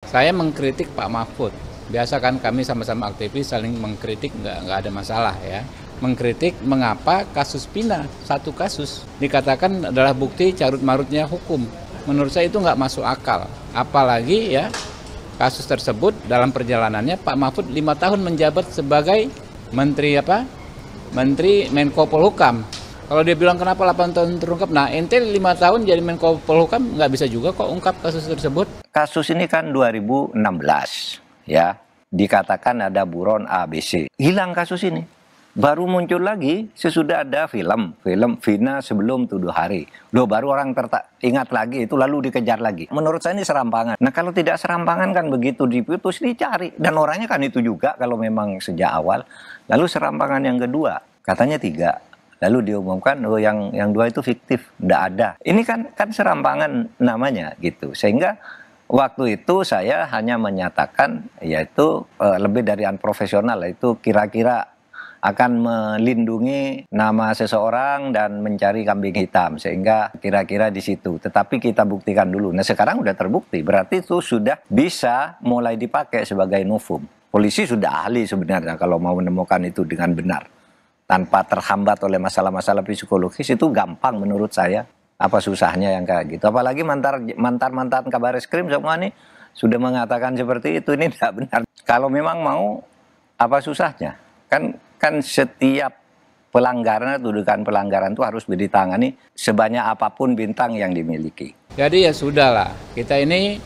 Saya mengkritik Pak Mahfud. Biasa kan kami sama-sama aktivis saling mengkritik, nggak ada masalah ya. Mengkritik mengapa kasus Pina, satu kasus, dikatakan adalah bukti carut-marutnya hukum. Menurut saya itu nggak masuk akal. Apalagi ya kasus tersebut dalam perjalanannya Pak Mahfud 5 tahun menjabat sebagai Menteri apa? Menteri Menko Polhukam. Kalau dia bilang kenapa 8 tahun terungkap, nah ente 5 tahun jadi Menko Polhukam nggak bisa juga kok ungkap kasus tersebut. Kasus ini kan 2016 ya, dikatakan ada buron ABC. Hilang kasus ini. Baru muncul lagi sesudah ada film Vina sebelum 7 hari. Loh, baru orang ingat lagi itu, lalu dikejar lagi. Menurut saya ini serampangan. Nah, kalau tidak serampangan kan begitu diputus dicari. Dan orangnya kan itu juga kalau memang sejak awal. Lalu serampangan yang kedua, katanya 3. Lalu diumumkan, oh yang 2 itu fiktif, tidak ada. Ini kan serampangan namanya gitu. Sehingga waktu itu saya hanya menyatakan yaitu lebih dari unprofesional, itu kira-kira akan melindungi nama seseorang dan mencari kambing hitam, sehingga kira-kira di situ. Tetapi kita buktikan dulu. Nah, sekarang sudah terbukti, berarti itu sudah bisa mulai dipakai sebagai novum. Polisi sudah ahli sebenarnya kalau mau menemukan itu dengan benar, tanpa terhambat oleh masalah-masalah psikologis. Itu gampang menurut saya. Apa susahnya yang kayak gitu? Apalagi mantan kabar eskrim semua nih sudah mengatakan seperti itu. Ini tidak benar. Kalau memang mau, apa susahnya? Kan setiap pelanggaran, tuduhan pelanggaran itu harus ditangani sebanyak apapun bintang yang dimiliki. Jadi ya sudahlah, kita ini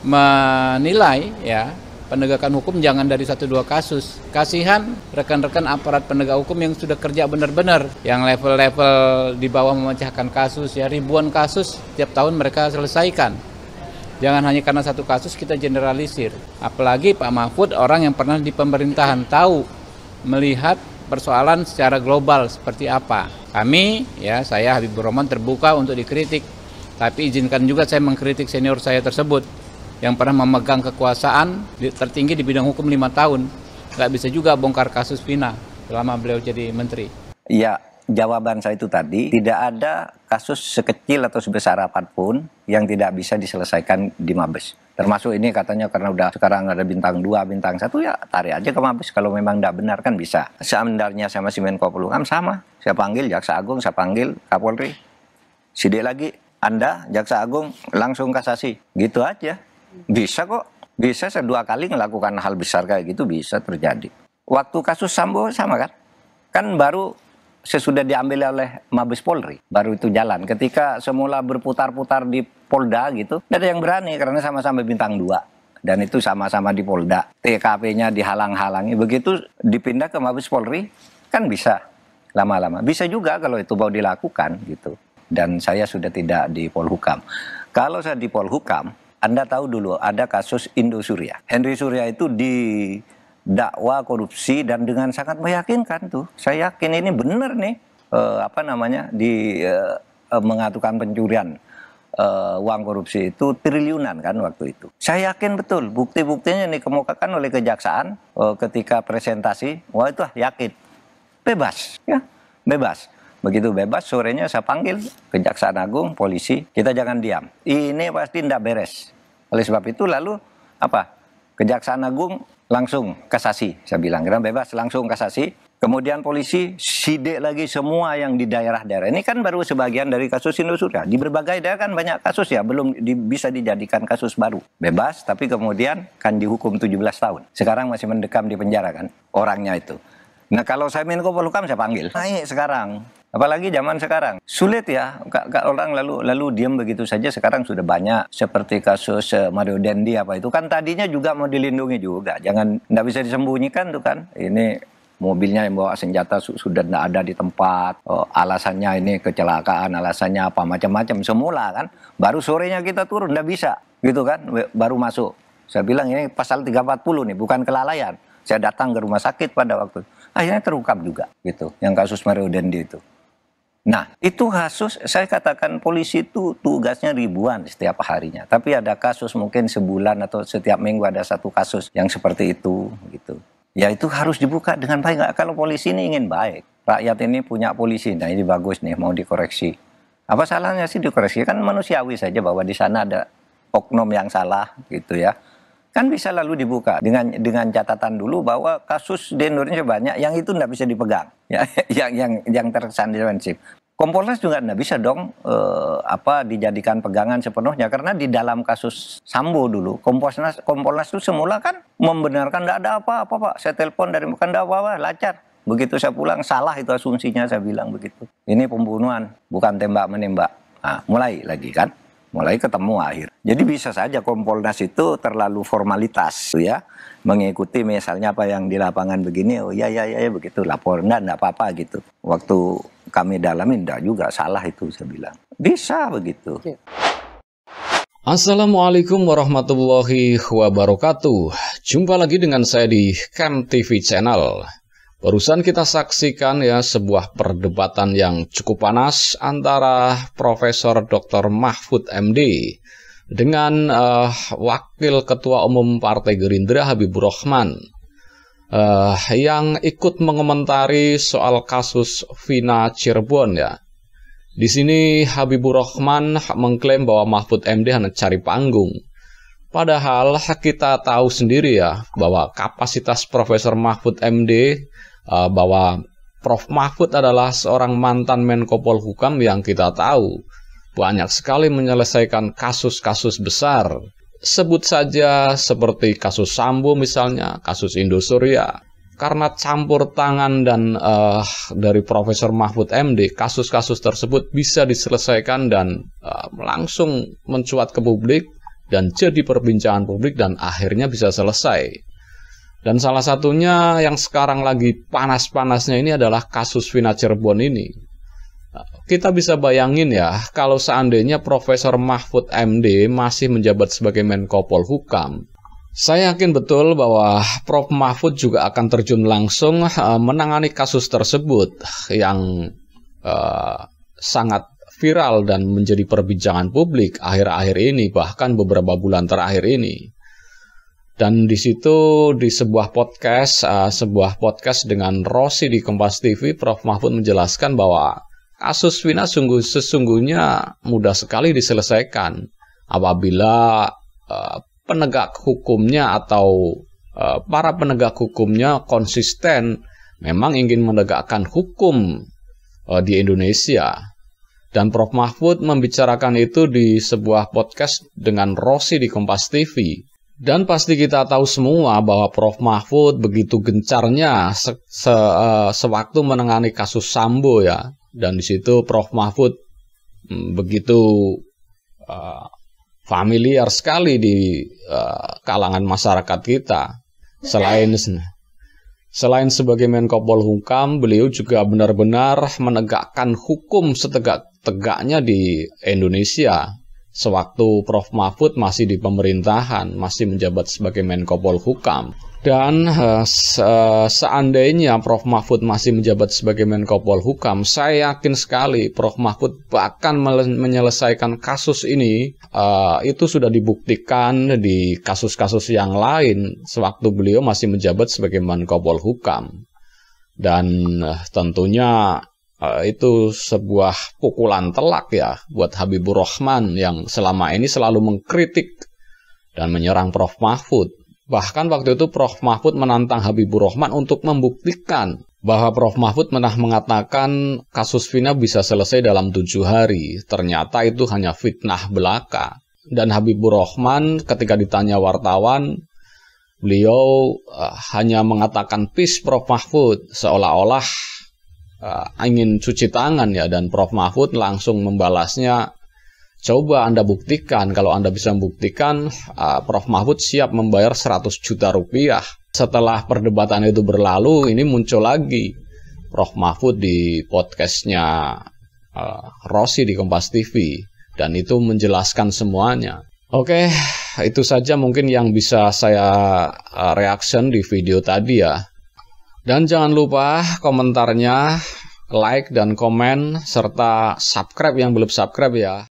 menilai ya penegakan hukum jangan dari 1-2 kasus. Kasihan rekan-rekan aparat penegak hukum yang sudah kerja benar-benar, yang level-level di bawah memecahkan kasus ya, ribuan kasus tiap tahun mereka selesaikan. Jangan hanya karena satu kasus kita generalisir. Apalagi Pak Mahfud orang yang pernah di pemerintahan, tahu melihat persoalan secara global seperti apa. Kami ya, saya Habibur Rahman terbuka untuk dikritik. Tapi izinkan juga saya mengkritik senior saya tersebut yang pernah memegang kekuasaan tertinggi di bidang hukum 5 tahun. Nggak bisa juga bongkar kasus Vina selama beliau jadi menteri. Ya, jawaban saya itu tadi, tidak ada kasus sekecil atau sebesar apapun yang tidak bisa diselesaikan di Mabes. Termasuk ini katanya karena udah sekarang ada bintang 2, bintang 1, ya tarik aja ke Mabes. Kalau memang tidak benar kan bisa. Sebenarnya sama si Menko Polhukam sama. Saya panggil Jaksa Agung, saya panggil Kapolri. Sidik lagi, Anda Jaksa Agung langsung kasasi. Gitu aja. Bisa kok. Bisa 2 kali melakukan hal besar kayak gitu bisa terjadi. Waktu kasus Sambo sama kan? Kan baru sesudah diambil oleh Mabes Polri, baru itu jalan. Ketika semula berputar-putar di Polda gitu, tidak ada yang berani karena sama-sama bintang 2. Dan itu sama-sama di Polda. TKP-nya dihalang-halangi. Begitu dipindah ke Mabes Polri, kan bisa lama-lama. Bisa juga kalau itu mau dilakukan gitu. Dan saya sudah tidak di Polhukam. Kalau saya di Polhukam, Anda tahu dulu ada kasus Indosuria. Henry Surya itu dakwa korupsi dan dengan sangat meyakinkan tuh. Saya yakin ini benar nih mengatukan pencurian uang korupsi itu triliunan kan waktu itu. Saya yakin betul bukti-buktinya dikemukakan oleh kejaksaan ketika presentasi. Wah, itu yakin bebas ya, bebas. Begitu bebas, sorenya saya panggil Kejaksaan Agung, polisi, kita jangan diam. Ini pasti tidak beres. Oleh sebab itu lalu apa? Kejaksaan Agung langsung kasasi, saya bilang, karena bebas langsung kasasi. Kemudian polisi sidik lagi semua yang di daerah-daerah. Ini kan baru sebagian dari kasus Indosuria. Di berbagai daerah kan banyak kasus ya, belum bisa dijadikan kasus baru. Bebas, tapi kemudian kan dihukum 17 tahun. Sekarang masih mendekam di penjara kan, orangnya itu. Nah, kalau saya Menko Polhukam saya panggil. Naik sekarang. Apalagi zaman sekarang. Sulit ya, orang lalu diam begitu saja. Sekarang sudah banyak seperti kasus Mario Dendi apa itu. Kan tadinya juga mau dilindungi juga. Jangan, nggak bisa disembunyikan tuh kan. Ini mobilnya yang bawa senjata sudah tidak ada di tempat. Alasannya ini kecelakaan, alasannya apa, macam-macam. Semula kan. Baru sorenya kita turun, nggak bisa. Gitu kan, baru masuk. Saya bilang ini pasal 340 nih, bukan kelalaian. Saya datang ke rumah sakit pada waktu itu. Akhirnya terungkap juga gitu, yang kasus Mario Dendi itu. Nah, itu kasus, saya katakan polisi itu tugasnya ribuan setiap harinya. Tapi ada kasus mungkin sebulan atau setiap minggu ada 1 kasus yang seperti itu gitu. Ya itu harus dibuka dengan baik. Kalau polisi ini ingin baik, rakyat ini punya polisi, nah ini bagus nih, mau dikoreksi. Apa salahnya sih dikoreksi? Kan manusiawi saja bahwa di sana ada oknum yang salah gitu ya. Kan bisa lalu dibuka dengan catatan dulu bahwa kasus di Indonesia banyak yang itu tidak bisa dipegang, ya, yang terkesan defensif. Kompolnas juga tidak bisa dong dijadikan pegangan sepenuhnya, karena di dalam kasus Sambo dulu Kompolnas itu semula kan membenarkan tidak ada apa-apa Pak, saya telepon dari bukan ada apa-apa, lancar. Begitu saya pulang salah itu asumsinya, saya bilang begitu. Ini pembunuhan bukan tembak menembak. Nah, mulai lagi kan. Mulai ketemu akhir. Jadi bisa saja Kompolnas itu terlalu formalitas ya, mengikuti misalnya apa yang di lapangan begini, oh ya begitu, lapor enggak apa-apa gitu. Waktu kami dalamin enggak juga, salah itu saya bilang. Bisa begitu. Assalamualaikum warahmatullahi wabarakatuh. Jumpa lagi dengan saya di Camp TV Channel. Barusan kita saksikan ya sebuah perdebatan yang cukup panas antara Profesor Dr. Mahfud MD dengan Wakil Ketua Umum Partai Gerindra Habibur Rahman yang ikut mengomentari soal kasus Vina Cirebon ya. Di sini Habibur Rahman mengklaim bahwa Mahfud MD hanya cari panggung. Padahal kita tahu sendiri ya bahwa kapasitas Profesor Mahfud MD, bahwa Prof. Mahfud adalah seorang mantan Menko Polhukam yang kita tahu banyak sekali menyelesaikan kasus-kasus besar. Sebut saja seperti kasus Sambo misalnya, kasus Indosuria. Karena campur tangan dan dari Profesor Mahfud MD, kasus-kasus tersebut bisa diselesaikan dan langsung mencuat ke publik dan jadi perbincangan publik dan akhirnya bisa selesai. Dan salah satunya yang sekarang lagi panas-panasnya ini adalah kasus Vina Cirebon ini. Kita bisa bayangin ya, kalau seandainya Profesor Mahfud MD masih menjabat sebagai Menko Polhukam, saya yakin betul bahwa Prof. Mahfud juga akan terjun langsung menangani kasus tersebut yang sangat viral dan menjadi perbincangan publik akhir-akhir ini, bahkan beberapa bulan terakhir ini. Dan di situ di sebuah podcast dengan Rossi di Kompas TV, Prof. Mahfud menjelaskan bahwa kasus Vina sesungguhnya mudah sekali diselesaikan apabila penegak hukumnya atau para penegak hukumnya konsisten memang ingin menegakkan hukum di Indonesia. Dan Prof. Mahfud membicarakan itu di sebuah podcast dengan Rossi di Kompas TV. Dan pasti kita tahu semua bahwa Prof. Mahfud begitu gencarnya sewaktu menangani kasus Sambo ya. Dan di situ Prof. Mahfud begitu familiar sekali di kalangan masyarakat kita. Selain sebagai Menko Polhukam, beliau juga benar-benar menegakkan hukum setegak-tegaknya di Indonesia. Sewaktu Prof. Mahfud masih di pemerintahan, masih menjabat sebagai Menko Polhukam. Dan seandainya Prof. Mahfud masih menjabat sebagai Menko Polhukam, saya yakin sekali Prof. Mahfud bahkan menyelesaikan kasus ini, itu sudah dibuktikan di kasus-kasus yang lain, sewaktu beliau masih menjabat sebagai Menko Polhukam. Dan tentunya itu sebuah pukulan telak ya buat Habibur Rahman yang selama ini selalu mengkritik dan menyerang Prof. Mahfud. Bahkan waktu itu Prof. Mahfud menantang Habibur Rahman untuk membuktikan bahwa Prof. Mahfud pernah mengatakan kasus Vina bisa selesai dalam 7 hari. Ternyata itu hanya fitnah belaka. Dan Habibur Rahman ketika ditanya wartawan, beliau hanya mengatakan peace Prof. Mahfud, seolah-olah ingin cuci tangan ya. Dan Prof. Mahfud langsung membalasnya, coba Anda buktikan. Kalau Anda bisa membuktikan, Prof. Mahfud siap membayar 100 juta rupiah. Setelah perdebatan itu berlalu, ini muncul lagi Prof. Mahfud di podcastnya Rossi di Kompas TV. Dan itu menjelaskan semuanya. Oke, itu saja mungkin yang bisa saya reaction di video tadi ya. Dan jangan lupa komentarnya, like dan komen, serta subscribe yang belum subscribe ya.